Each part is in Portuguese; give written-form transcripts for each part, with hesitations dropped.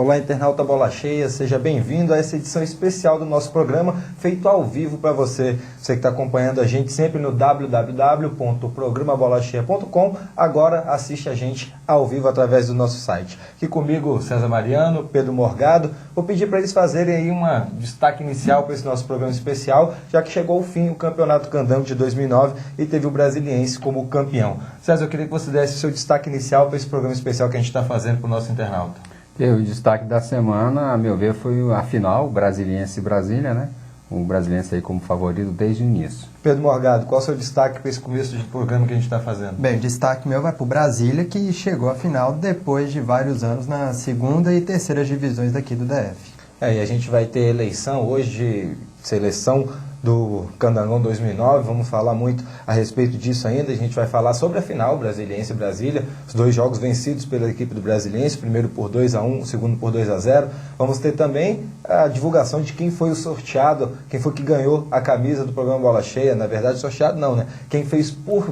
Olá, internauta Bola Cheia, seja bem-vindo a essa edição especial do nosso programa, feito ao vivo para você. Você que está acompanhando a gente sempre no www.programabolacheia.com, agora assiste a gente ao vivo através do nosso site. Aqui comigo, César Mariano, Pedro Morgado. Vou pedir para eles fazerem aí um destaque inicial para esse nosso programa especial, já que chegou ao fim o Campeonato Candango de 2009 e teve o Brasiliense como campeão. César, eu queria que você desse o seu destaque inicial para esse programa especial que a gente está fazendo para o nosso internauta. O destaque da semana, a meu ver, foi a final, Brasiliense e Brasília, né? O Brasiliense aí como favorito desde o início. Pedro Morgado, qual é o seu destaque para esse começo de programa que a gente está fazendo? Bem, o destaque meu vai para o Brasília, que chegou à final depois de vários anos na segunda e terceira divisões daqui do DF. E a gente vai ter eleição hoje de seleção do Candangão 2009, vamos falar muito a respeito disso ainda. A gente vai falar sobre a final Brasiliense e Brasília, os dois jogos vencidos pela equipe do Brasiliense, o primeiro por 2-1, o segundo por 2-0. Vamos ter também a divulgação de quem foi o sorteado, quem foi que ganhou a camisa do programa Bola Cheia. Na verdade, sorteado não, né? Quem fez por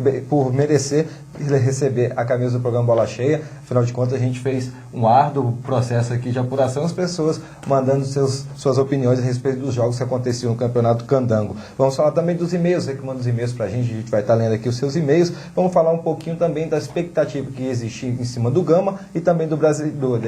merecer receber a camisa do programa Bola Cheia. Afinal de contas, a gente fez um árduo processo aqui de apuração, as pessoas mandando suas opiniões a respeito dos jogos que aconteciam no Campeonato Candango. Vamos falar também dos e-mails, você que manda os e-mails pra gente vai estar lendo aqui os seus e-mails. Vamos falar um pouquinho também da expectativa que existe em cima do Gama e também da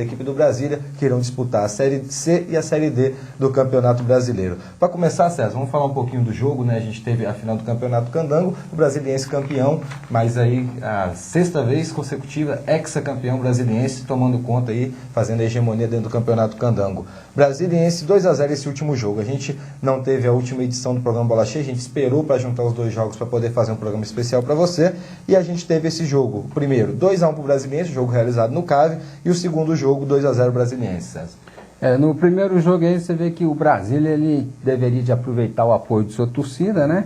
equipe do Brasília, que irão disputar a Série C e a Série D do Campeonato Brasileiro. Para começar, César, vamos falar um pouquinho do jogo, né? A gente teve a final do Campeonato Candango, o Brasiliense campeão, mas aí a sexta vez consecutiva, ex-campeão brasiliense, tomando conta aí, fazendo a hegemonia dentro do Campeonato Candango. Brasiliense 2-0 esse último jogo. A gente não teve a última edição do programa Bola Cheia, a gente esperou para juntar os dois jogos para poder fazer um programa especial para você, e a gente teve esse jogo. O primeiro, 2-1 para o Brasiliense, jogo realizado no CAV, e o segundo jogo, 2-0 Brasiliense, César. No primeiro jogo aí você vê que o Brasília ele deveria de aproveitar o apoio de sua torcida, né?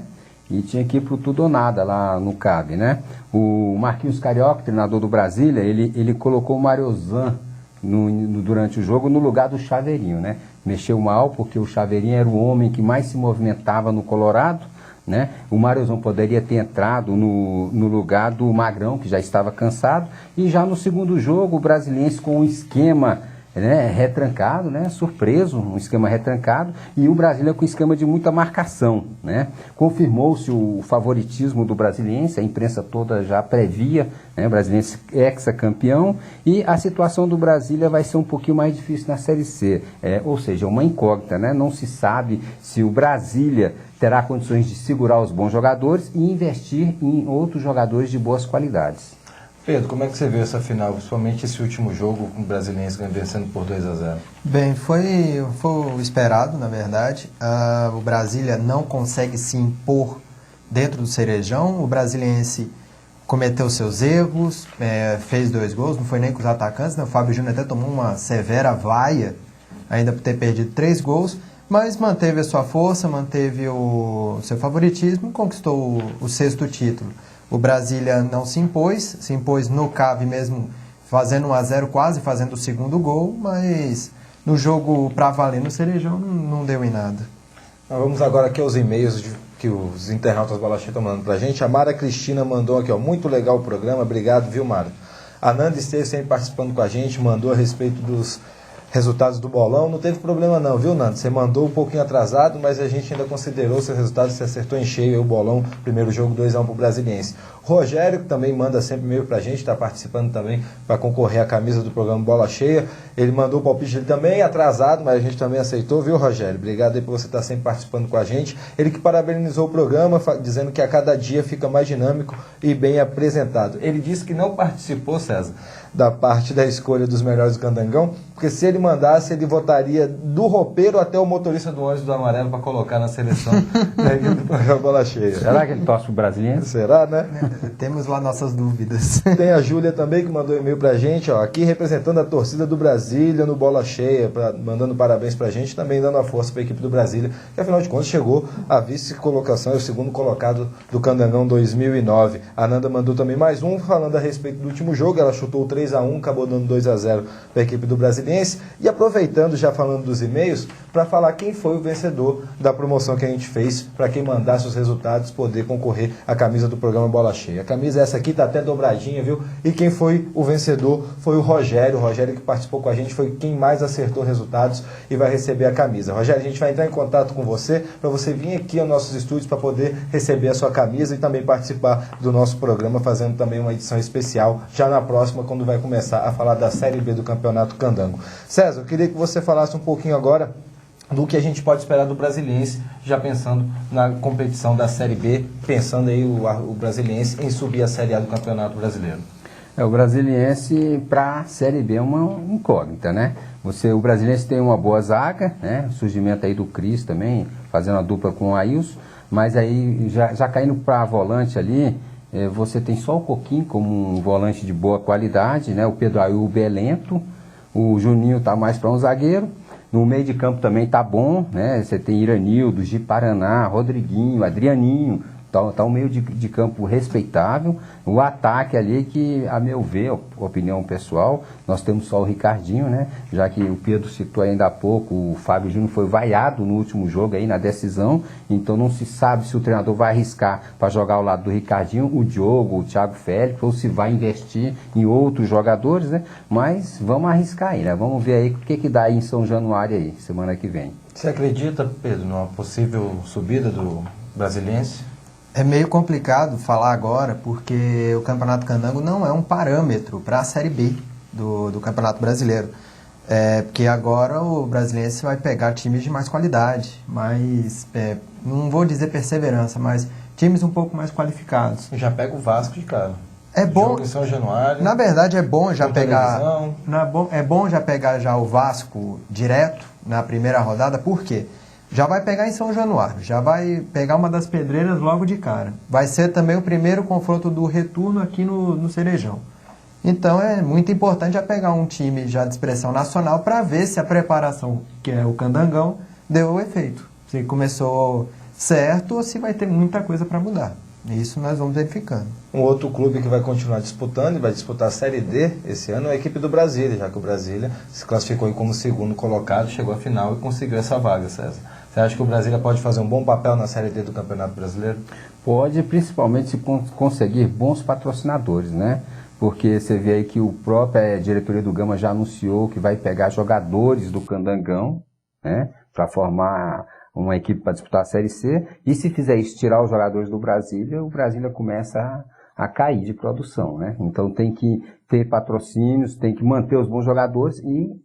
E tinha que ir pro tudo ou nada lá no CAV, né? O Marquinhos Carioca, treinador do Brasília, ele colocou o Mariozan durante o jogo no lugar do Chaveirinho, né? Mexeu mal porque o Chaveirinho era o homem que mais se movimentava no Colorado, né? O Mariozan poderia ter entrado no lugar do Magrão, que já estava cansado, e já no segundo jogo o Brasiliense com um esquema, né, retrancado, né, surpreso, um esquema retrancado, e o Brasília com um esquema de muita marcação, né. Confirmou-se o favoritismo do Brasiliense, a imprensa toda já previa, né, o Brasiliense ex-campeão, e a situação do Brasília vai ser um pouquinho mais difícil na Série C, ou seja, uma incógnita, né, não se sabe se o Brasília terá condições de segurar os bons jogadores e investir em outros jogadores de boas qualidades. Pedro, como é que você viu essa final, principalmente esse último jogo com o Brasiliense vencendo por 2-0? Bem, foi o esperado, na verdade. O Brasília não consegue se impor dentro do Cerejão. O Brasiliense cometeu seus erros, fez 2 gols, não foi nem com os atacantes, né? O Fábio Júnior até tomou uma severa vaia, ainda por ter perdido 3 gols, mas manteve a sua força, manteve o seu favoritismo e conquistou o 6º título. O Brasília não se impôs no CAV mesmo, fazendo 1-0 quase, fazendo o segundo gol, mas no jogo para valer no Cerejão não deu em nada. Vamos agora aqui aos e-mails que os internautas Bola Cheia estão mandando para a gente. A Mara Cristina mandou aqui, muito legal o programa, obrigado, viu, Mara? A Nanda esteve sempre participando com a gente, mandou a respeito dos resultados do bolão, não teve problema não, viu, Nando? Você mandou um pouquinho atrasado, mas a gente ainda considerou seus resultados, você acertou em cheio aí o bolão, primeiro jogo 2-1 pro Brasiliense. Rogério, que também manda sempre e-mail pra gente, está participando também para concorrer à camisa do programa Bola Cheia, ele mandou o palpite dele também atrasado, mas a gente também aceitou, viu, Rogério? Obrigado aí por você estar sempre participando com a gente. Ele que parabenizou o programa, dizendo que a cada dia fica mais dinâmico e bem apresentado. Ele disse que não participou, César, da parte da escolha dos melhores do Candangão, porque se ele mandasse, ele votaria do roupeiro até o motorista do ônibus do Amarelo para colocar na seleção do programa Bola Cheia. Será que ele torce pro Brasiliense? Será, né? Temos lá nossas dúvidas. Tem a Júlia também que mandou e-mail pra gente, aqui representando a torcida do Brasília no Bola Cheia, mandando parabéns pra gente, também dando a força pra equipe do Brasília, que afinal de contas chegou à vice-colocação, é o segundo colocado do Candangão 2009. A Nanda mandou também mais um, falando a respeito do último jogo, ela chutou 3-1, acabou dando 2-0 pra equipe do Brasiliense. E aproveitando, já falando dos e-mails, para falar quem foi o vencedor da promoção que a gente fez, para quem mandasse os resultados poder concorrer à camisa do programa Bola Cheia. A camisa essa aqui tá até dobradinha, viu? E quem foi o vencedor foi o Rogério que participou com a gente, foi quem mais acertou resultados e vai receber a camisa. Rogério, a gente vai entrar em contato com você para você vir aqui aos nossos estúdios para poder receber a sua camisa e também participar do nosso programa, fazendo também uma edição especial já na próxima, quando vai começar a falar da Série B do Campeonato Candango. César, eu queria que você falasse um pouquinho agora do que a gente pode esperar do Brasiliense, já pensando na competição da Série B, pensando aí o Brasiliense em subir a Série A do Campeonato Brasileiro. O Brasiliense para a Série B é uma incógnita, né? O Brasiliense tem uma boa zaga, né? O surgimento aí do Cris também, fazendo a dupla com o Ailson, mas aí já caindo para a volante ali, você tem só o Coquinho como um volante de boa qualidade, né? O Pedro Ayub é lento, o Juninho tá mais para um zagueiro. No meio de campo também tá bom, né? Você tem Iranildo, de Paraná, Rodriguinho, Adrianinho, tá um meio de campo respeitável. O ataque ali que, a meu ver, opinião pessoal, nós temos só o Ricardinho, né? Já que o Pedro citou ainda há pouco, o Fábio Júnior foi vaiado no último jogo aí, na decisão, então não se sabe se o treinador vai arriscar para jogar ao lado do Ricardinho, o Diogo, o Thiago Félix, ou se vai investir em outros jogadores, né? Mas vamos arriscar aí, né? Vamos ver aí o que dá aí em São Januário aí, semana que vem. Você acredita, Pedro, numa possível subida do Brasiliense? É meio complicado falar agora, porque o Campeonato Candango não é um parâmetro para a Série B do Campeonato Brasileiro. Porque agora o Brasiliense vai pegar times de mais qualidade, não vou dizer perseverança, mas times um pouco mais qualificados. Já pega o Vasco de cara. É bom, jogo em São Januário. Na verdade é bom já pegar. Televisão. É bom já pegar já o Vasco direto na primeira rodada, por quê? Já vai pegar em São Januário, já vai pegar uma das pedreiras logo de cara. Vai ser também o primeiro confronto do retorno aqui no Cerejão. Então é muito importante já pegar um time já de expressão nacional para ver se a preparação, que é o Candangão, deu o efeito. Se começou certo ou se vai ter muita coisa para mudar. Isso nós vamos verificando. Um outro clube que vai continuar disputando e vai disputar a Série D esse ano é a equipe do Brasília, já que o Brasília se classificou como segundo colocado, chegou à final e conseguiu essa vaga, César. Você acha que o Brasília pode fazer um bom papel na Série D do Campeonato Brasileiro? Pode, principalmente se conseguir bons patrocinadores, né? Porque você vê aí que a própria diretoria do Gama já anunciou que vai pegar jogadores do Candangão, né? Para formar uma equipe para disputar a Série C. E se fizer isso, tirar os jogadores do Brasília, o Brasília começa a cair de produção, né? Então tem que ter patrocínios, tem que manter os bons jogadores e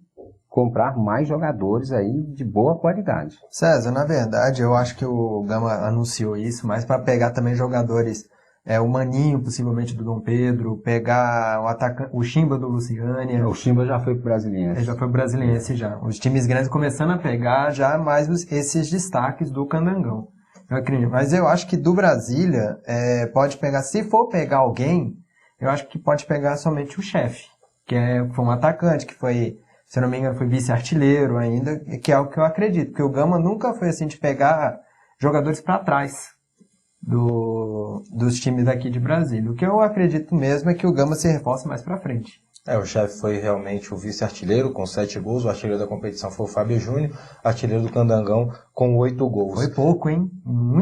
comprar mais jogadores aí de boa qualidade. César, na verdade, eu acho que o Gama anunciou isso, mas para pegar também jogadores, o Maninho, possivelmente do Dom Pedro, pegar o Chimba do Luciânia. O Chimba já foi pro Brasiliense. Já foi pro Brasiliense já. Os times grandes começando a pegar já mais esses destaques do Candangão. Eu acredito. Mas eu acho que do Brasília, pode pegar, se for pegar alguém, eu acho que pode pegar somente o chefe, que foi um atacante, que foi, se eu não me engano, foi vice-artilheiro ainda, que é o que eu acredito, porque o Gama nunca foi assim de pegar jogadores para trás dos times daqui de Brasília. O que eu acredito mesmo é que o Gama se reforça mais para frente. O chefe foi realmente o vice-artilheiro com 7 gols, o artilheiro da competição foi o Fábio Júnior, artilheiro do Candangão com 8 gols. Foi pouco, hein?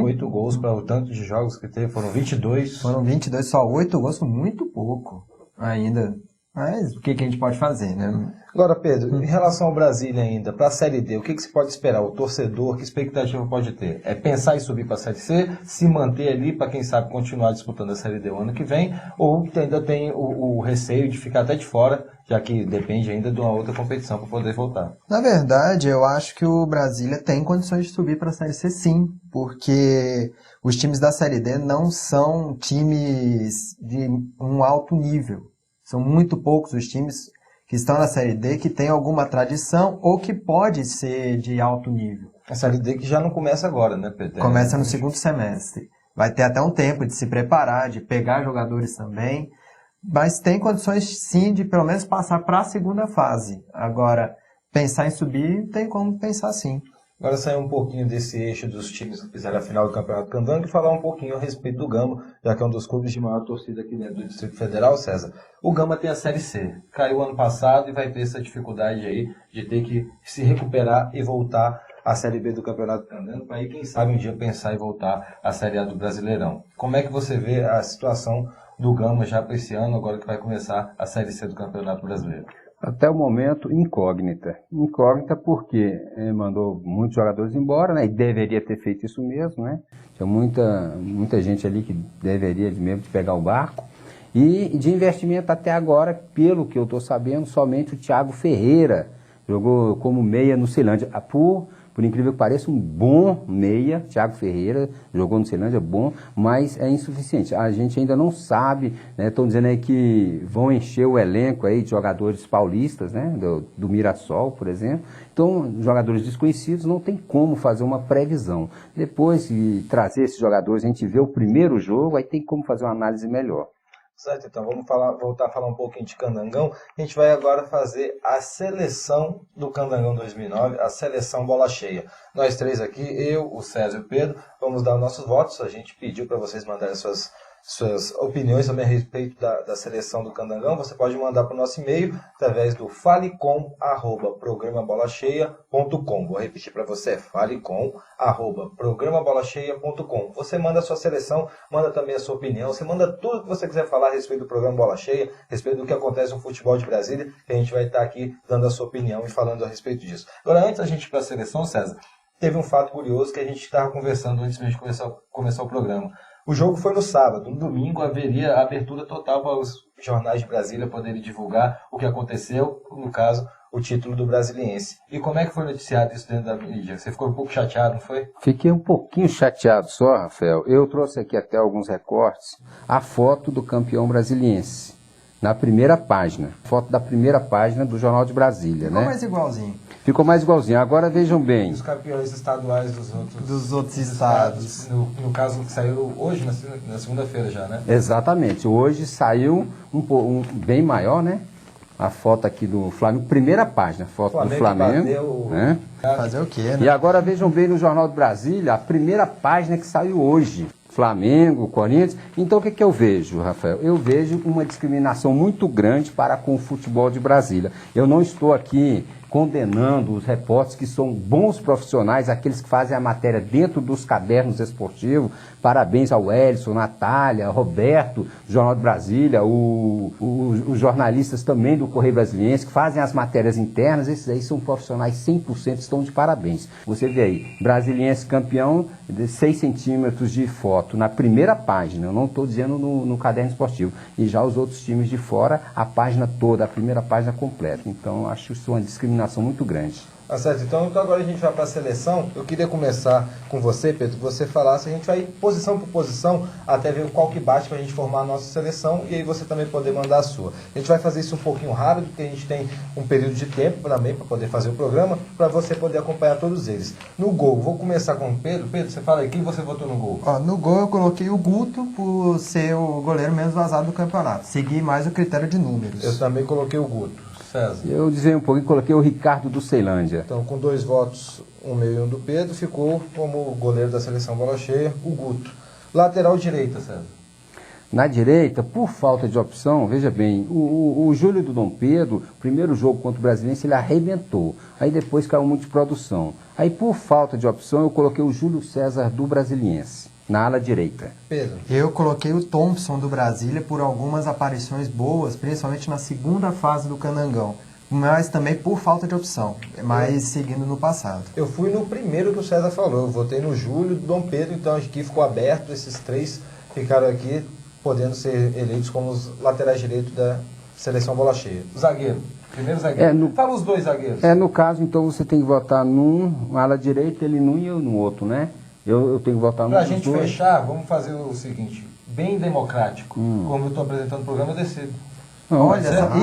8 gols para o tanto de jogos que teve, foram 22. Foram 22, só 8 gols, muito pouco ainda. Mas o que a gente pode fazer, né? Agora, Pedro, em relação ao Brasília ainda, para a Série D, o que se pode esperar? O torcedor, que expectativa pode ter? É pensar em subir para a Série C, se manter ali para, quem sabe, continuar disputando a Série D o ano que vem, ou ainda tem o receio de ficar até de fora, já que depende ainda de uma outra competição para poder voltar? Na verdade, eu acho que o Brasília tem condições de subir para a Série C sim, porque os times da Série D não são times de um alto nível. São muito poucos os times que estão na Série D que têm alguma tradição ou que pode ser de alto nível. A Série D que já não começa agora, né, Pedro? Começa no segundo semestre. Vai ter até um tempo de se preparar, de pegar jogadores também, mas tem condições sim de pelo menos passar para a segunda fase. Agora, pensar em subir, tem como pensar sim. Agora sair um pouquinho desse eixo dos times que fizeram a final do Campeonato Candango e falar um pouquinho a respeito do Gama, já que é um dos clubes de maior torcida aqui dentro do Distrito Federal, César. O Gama tem a Série C, caiu ano passado e vai ter essa dificuldade aí de ter que se recuperar e voltar a Série B do Campeonato Candangão, para aí, quem sabe, um dia pensar em voltar à Série A do Brasileirão. Como é que você vê a situação do Gama já para esse ano, agora que vai começar a Série C do Campeonato Brasileiro? Até o momento, incógnita. Incógnita porque mandou muitos jogadores embora, né? E deveria ter feito isso mesmo, né? Tinha muita gente ali que deveria mesmo pegar o barco. E de investimento até agora, pelo que eu estou sabendo, somente o Thiago Ferreira jogou como meia no Ceilândia. Por incrível que pareça, um bom meia, Thiago Ferreira, jogou no Ceilândia, bom, mas é insuficiente. A gente ainda não sabe, né? Estão dizendo aí que vão encher o elenco aí de jogadores paulistas, né? Do Mirassol, por exemplo. Então, jogadores desconhecidos, não tem como fazer uma previsão. Depois de trazer esses jogadores, a gente vê o primeiro jogo, aí tem como fazer uma análise melhor. Certo, então vamos voltar a falar um pouquinho de Candangão. A gente vai agora fazer a seleção do Candangão 2009, a seleção bola cheia. Nós três aqui, eu, o César e o Pedro, vamos dar os nossos votos. A gente pediu para vocês mandarem suas opiniões também a respeito da seleção do Candangão. Você pode mandar para o nosso e-mail através do falecom@programabolacheia.com. Vou repetir para você, falecom@programabolacheia.com. Você manda a sua seleção, manda também a sua opinião, você manda tudo que você quiser falar a respeito do programa Bola Cheia, a respeito do que acontece no futebol de Brasília, que a gente vai estar aqui dando a sua opinião e falando a respeito disso. Agora, antes da gente ir para a seleção, César, teve um fato curioso que a gente estava conversando antes de começar o programa. O jogo foi no sábado. No domingo haveria abertura total para os jornais de Brasília poderem divulgar o que aconteceu, no caso, o título do Brasiliense. E como é que foi noticiado isso dentro da mídia? Você ficou um pouco chateado, não foi? Fiquei um pouquinho chateado só, Rafael. Eu trouxe aqui até alguns recortes a foto do campeão brasiliense. Na primeira página. Foto da primeira página do Jornal de Brasília, Ficou né? mais igualzinho. Ficou mais igualzinho. Agora vejam bem. Os campeões estaduais Dos outros estados. No caso, que saiu hoje, na segunda-feira já, né? Exatamente. Hoje saiu bem maior, né? A foto aqui do Flamengo. Primeira página, foto do Flamengo. Né? Fazer o quê, né? E agora vejam bem no Jornal de Brasília, a primeira página que saiu hoje. Flamengo, Corinthians. Então o que eu vejo, Rafael? Eu vejo uma discriminação muito grande para com o futebol de Brasília. Eu não estou aqui condenando os repórteres que são bons profissionais, aqueles que fazem a matéria dentro dos cadernos esportivos. Parabéns ao Elson, Natália, Roberto, do Jornal de Brasília, os jornalistas também do Correio Brasiliense, que fazem as matérias internas. Esses aí são profissionais 100%, estão de parabéns. Você vê aí, Brasiliense campeão de 6 centímetros de foto na primeira página, eu não estou dizendo no caderno esportivo. E já os outros times de fora, a página toda, a primeira página completa. Então, acho isso uma discriminação muito grande. Tá certo, então agora a gente vai para a seleção. Eu queria começar com você, Pedro, que você falasse, a gente vai posição por posição até ver qual que bate para a gente formar a nossa seleção e aí você também poder mandar a sua. A gente vai fazer isso um pouquinho rápido, porque a gente tem um período de tempo também para poder fazer o programa, para você poder acompanhar todos eles. No gol, vou começar com o Pedro. Pedro, você fala aí, quem você votou no gol? No gol eu coloquei o Guto por ser o goleiro menos vazado do campeonato. Segui mais o critério de números. Eu também coloquei o Guto. César. Eu dizia um pouquinho, coloquei o Ricardo do Ceilândia. Então, com 2 votos, um meu e um do Pedro, ficou como goleiro da seleção bola cheia, o Guto. Lateral direita, César. Na direita, por falta de opção, veja bem, o Júlio do Dom Pedro, primeiro jogo contra o Brasiliense, ele arrebentou. Aí depois caiu muito de produção. Aí por falta de opção, eu coloquei o Júlio César do Brasiliense, na ala direita. Pedro. Eu coloquei o Thompson do Brasília por algumas aparições boas, principalmente na segunda fase do Candangão. Mas também por falta de opção, mas seguindo no passado. Eu fui no primeiro que o César falou, eu votei no Júlio do Dom Pedro, então aqui ficou aberto, esses 3 ficaram aqui, podendo ser eleitos como os laterais direitos da seleção bola cheia. Zagueiro, primeiro zagueiro. Fala os 2 zagueiros. No caso, então, você tem que votar num ala direita, ele num e eu no outro, né? Eu tenho que votar num. Pra gente fechar, vamos fazer o seguinte, bem democrático. Como eu estou apresentando o programa, eu decido. Olha,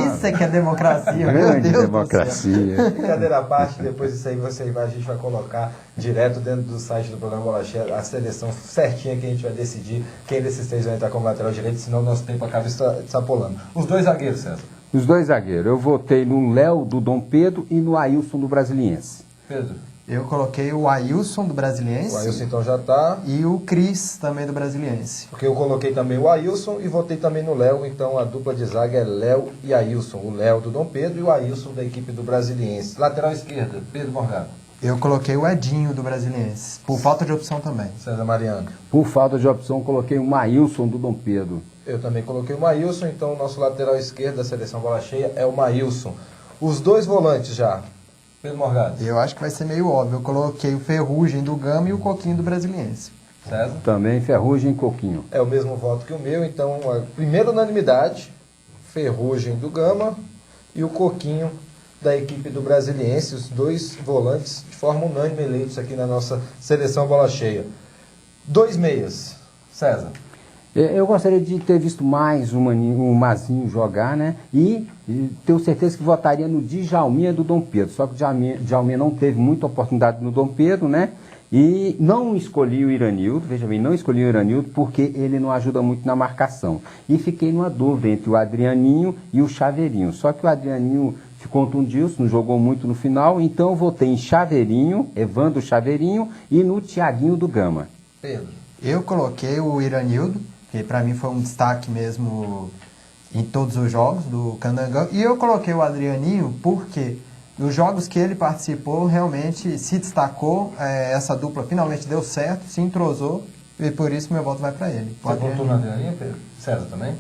isso é que é democracia, meu Grande Deus democracia. Brincadeira à parte, depois disso aí a gente vai colocar direto dentro do site do programa Bola Cheia a seleção certinha que a gente vai decidir quem desses 3 vai entrar como lateral direito, senão o nosso tempo acaba extrapolando. Os 2 zagueiros, César. Os 2 zagueiros, eu votei no Léo do Dom Pedro e no Ailson do Brasiliense. Pedro. Eu coloquei o Ailson do Brasiliense. O Ailson então já está. E o Cris também do Brasiliense. Porque eu coloquei também o Ailson e votei também no Léo, então a dupla de zaga é Léo e Ailson. O Léo do Dom Pedro e o Ailson da equipe do Brasiliense. Lateral esquerda, Pedro Morgado. Eu coloquei o Edinho do Brasiliense, por falta de opção também. César Mariano. Por falta de opção, coloquei o Maílson do Dom Pedro. Eu também coloquei o Maílson, então o nosso lateral esquerdo da seleção bola cheia é o Maílson. Os dois volantes já. Pedro Morgado. Eu acho que vai ser meio óbvio. Eu coloquei o Ferrugem do Gama e o Coquinho do Brasiliense. César? Também Ferrugem e Coquinho. É o mesmo voto que o meu, então a primeira unanimidade, Ferrugem do Gama e o Coquinho da equipe do Brasiliense, os dois volantes de forma unânime eleitos aqui na nossa seleção bola cheia. 2 meias. César. Eu gostaria de ter visto mais o Mazinho jogar, né? E tenho certeza que votaria no Djalminha do Dom Pedro. Só que o Djalminha não teve muita oportunidade no Dom Pedro, né? E não escolhi o Iranildo, veja bem, não escolhi o Iranildo porque ele não ajuda muito na marcação. E fiquei numa dúvida entre o Adrianinho e o Chaveirinho. Só que o Adrianinho ficou contundido, não jogou muito no final, então eu votei em Chaveirinho, Evandro Chaveirinho e no Thiaguinho do Gama. Pedro. Eu coloquei o Iranildo, que para mim foi um destaque mesmo em todos os jogos do Candangão. E eu coloquei o Adrianinho porque nos jogos que ele participou realmente se destacou, essa dupla finalmente deu certo, se entrosou e por isso meu voto vai para ele. Você votou no Adrianinho, Pedro? César também?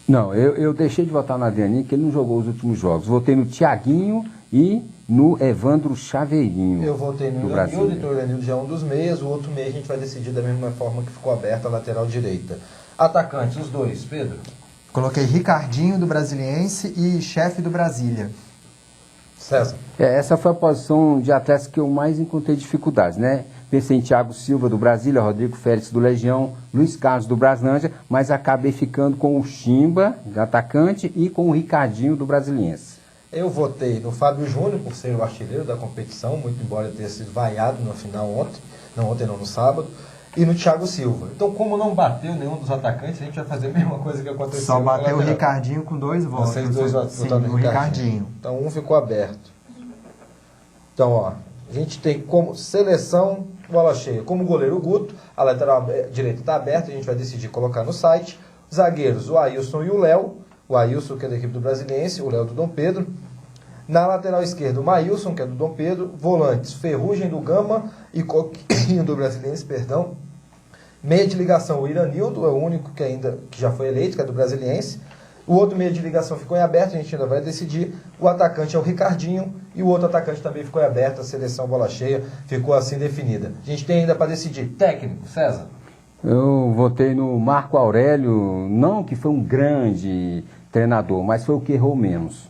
Não, eu deixei de votar no Adrianinho, porque ele não jogou os últimos jogos. Votei no Thiaguinho e no Evandro Chaveirinho. Eu votei no Iranildo, então o Iranildo já é um dos meias, o outro meia a gente vai decidir da mesma forma que ficou aberta a lateral direita. Atacantes, os dois, Pedro. Coloquei Ricardinho do Brasiliense e Chefe do Brasília. César. Essa foi a posição de atletas que eu mais encontrei dificuldades, né? Pensei em Thiago Silva do Brasília, Rodrigo Félix do Legião, Luiz Carlos do Braslândia, mas acabei ficando com o Chimba, de atacante, e com o Ricardinho do Brasiliense. Eu votei no Fábio Júnior, por ser o artilheiro da competição, muito embora tenha sido vaiado no final ontem, no sábado, e no Thiago Silva. Então, como não bateu nenhum dos atacantes, a gente vai fazer a mesma coisa que aconteceu. Só bateu o Ricardinho com 2 votos. Vocês dois votaram no Ricardinho. Então, um ficou aberto. Então, ó, a gente tem como seleção bola cheia, como goleiro o Guto, a lateral direita está aberta, a gente vai decidir colocar no site. Zagueiros, o Ailson e o Léo. O Ailson, que é da equipe do Brasiliense, o Léo do Dom Pedro. Na lateral esquerda, o Maílson, que é do Dom Pedro. Volantes, Ferrugem do Gama e Coquinho do Brasiliense, perdão. Meia de ligação, o Iranildo, é o único que já foi eleito, que é do Brasiliense. O outro meio de ligação ficou em aberto, a gente ainda vai decidir. O atacante é o Ricardinho e o outro atacante também ficou em aberto, a seleção bola cheia ficou assim definida. A gente tem ainda para decidir. Técnico, César? Eu votei no Marco Aurélio, não que foi um grande treinador, mas foi o que errou menos.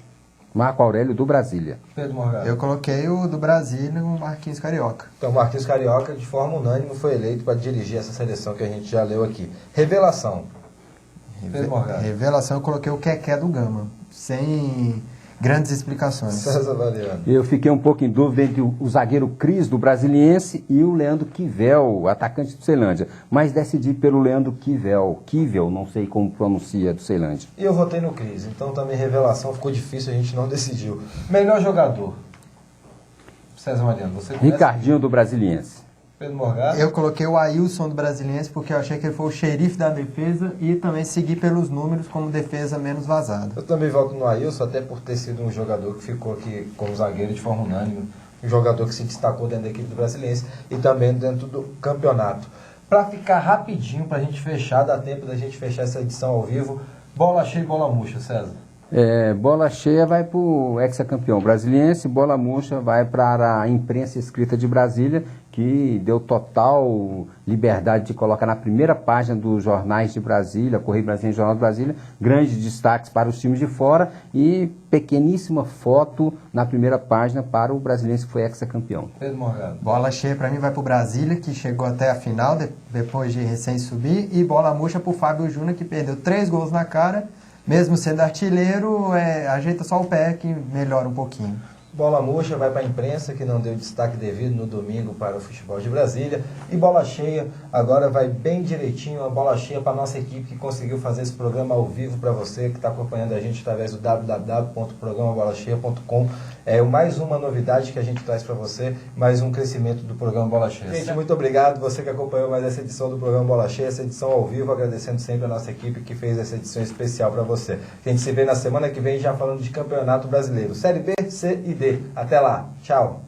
Marco Aurélio do Brasília. Pedro Morgado. Eu coloquei o do Brasília, o Marquinhos Carioca. Então, o Marquinhos Carioca, de forma unânime, foi eleito para dirigir essa seleção que a gente já leu aqui. Revelação. Pedro Morgado. Revelação, eu coloquei o Keké do Gama, sem grandes explicações. César Valeriano. Eu fiquei um pouco em dúvida entre o zagueiro Cris do Brasiliense e o Leandro Kivel, atacante do Ceilândia. Mas decidi pelo Leandro Kivel, não sei como pronuncia, do Ceilândia. E eu votei no Cris, então também revelação ficou difícil, a gente não decidiu. Melhor jogador. César Mariano, você começa? Ricardinho do Brasiliense. Pedro Morgado. Eu coloquei o Ailson do Brasiliense porque eu achei que ele foi o xerife da defesa e também segui pelos números como defesa menos vazada. Eu também voto no Ailson, até por ter sido um jogador que ficou aqui como zagueiro de forma unânime, um jogador que se destacou dentro da equipe do Brasiliense e também dentro do campeonato. Para ficar rapidinho, para a gente fechar, dá tempo da gente fechar essa edição ao vivo, bola cheia e bola murcha, César. Bola cheia vai para o ex-campeão brasiliense, bola murcha vai para a imprensa escrita de Brasília, que deu total liberdade de colocar na primeira página dos jornais de Brasília, Correio Brasiliense e Jornal de Brasília, grandes destaques para os times de fora e pequeníssima foto na primeira página para o brasiliense que foi ex-campeão. Pedro Morgado. Bola cheia para mim vai para o Brasília, que chegou até a final, depois de recém subir, e bola murcha para o Fábio Júnior, que perdeu 3 gols na cara. Mesmo sendo artilheiro, ajeita só o pé que melhora um pouquinho. Bola murcha vai para a imprensa, que não deu destaque devido no domingo para o futebol de Brasília. E bola cheia, agora vai bem direitinho, a bola cheia para a nossa equipe que conseguiu fazer esse programa ao vivo para você, que está acompanhando a gente através do www.programabolacheia.com. Mais uma novidade que a gente traz para você, mais um crescimento do programa Bola Cheia. Gente, muito obrigado, você que acompanhou mais essa edição do programa Bola Cheia, essa edição ao vivo, agradecendo sempre a nossa equipe que fez essa edição especial para você. A gente se vê na semana que vem já falando de Campeonato Brasileiro, Série B, C e D. Até lá, tchau!